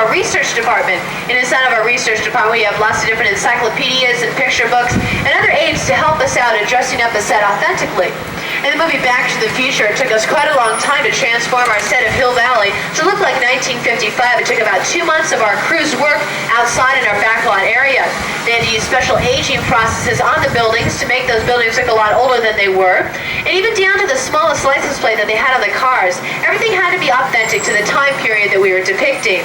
our research department. And inside of our research department, we have lots of different encyclopedias and picture books and other aids to help us out in dressing up a set authentically. In the movie Back to the Future, it took us quite a long time to transform our set of Hill Valley to look like 1955. It took about 2 months of our crew's work outside in our backlot area. They had to use special aging processes on the buildings to make those buildings look a lot older than they were. And even down to the smallest license plate that they had on the cars, everything had to be authentic to the time period that we were depicting.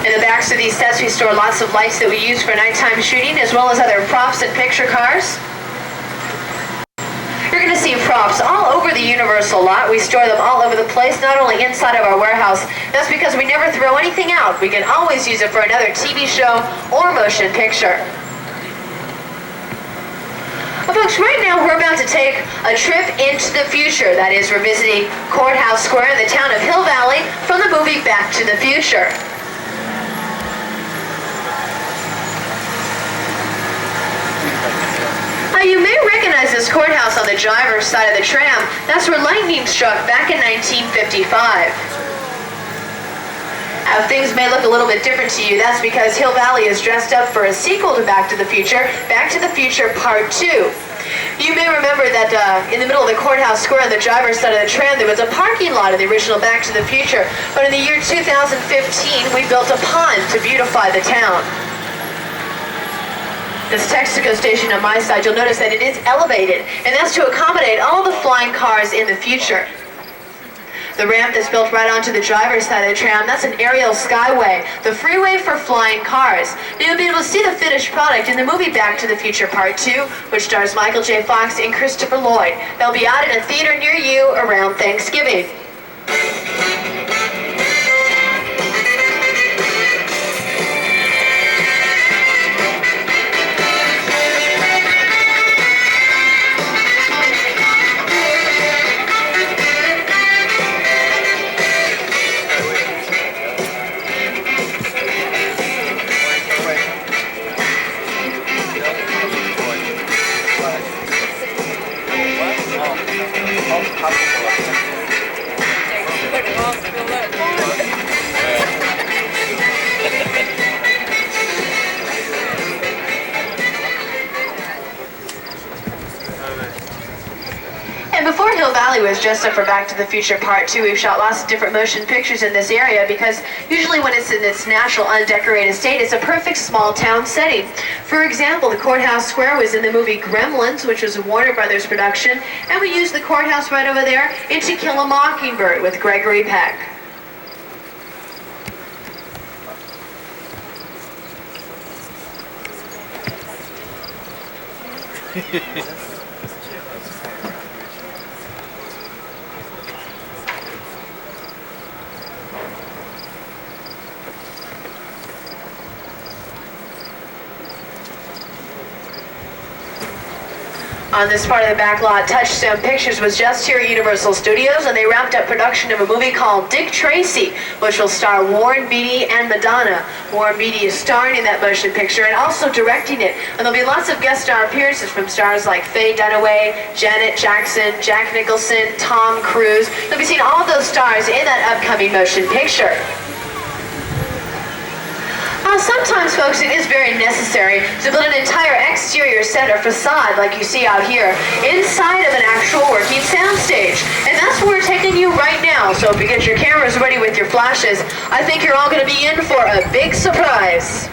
In the backs of these sets, we store lots of lights that we use for nighttime shooting, as well as other props and picture cars. You're going to see props all over the Universal lot. We store them all over the place, not only inside of our warehouse. That's because we never throw anything out. We can always use it for another TV show or motion picture. Well, folks, right now we're about to take a trip into the future. That is, we're visiting Courthouse Square in the town of Hill Valley from the movie Back to the Future. You may recognize this courthouse on the driver's side of the tram. That's where lightning struck back in 1955. Things may look a little bit different to you. That's because Hill Valley is dressed up for a sequel to Back to the Future, Back to the Future Part 2. You may remember that in the middle of the courthouse square on the driver's side of the tram, there was a parking lot in the original Back to the Future. But in the year 2015, we built a pond to beautify the town. This Texaco station on my side, you'll notice that it is elevated, and that's to accommodate all the flying cars in the future. The ramp that's built right onto the driver's side of the tram, that's an aerial skyway, the freeway for flying cars. Now, you'll be able to see the finished product in the movie Back to the Future Part 2, which stars Michael J. Fox and Christopher Lloyd. They'll be out in a theater near you around Thanksgiving. And before Hill Valley was dressed up for Back to the Future Part 2, we've shot lots of different motion pictures in this area because usually when it's in its natural undecorated state, it's a perfect small town setting. For example, the Courthouse Square was in the movie Gremlins, which was a Warner Brothers production, and we used the courthouse right over there in To Kill a Mockingbird with Gregory Peck. On this part of the back lot, Touchstone Pictures was just here at Universal Studios, and they wrapped up production of a movie called Dick Tracy, which will star Warren Beatty and Madonna. Warren Beatty is starring in that motion picture and also directing it. And there'll be lots of guest star appearances from stars like Faye Dunaway, Janet Jackson, Jack Nicholson, Tom Cruise. You'll be seeing all of those stars in that upcoming motion picture. Sometimes, folks, it is very necessary to build an entire exterior set or facade like you see out here inside of an actual working soundstage. And that's where we're taking you right now. So if you get your cameras ready with your flashes, I think you're all going to be in for a big surprise.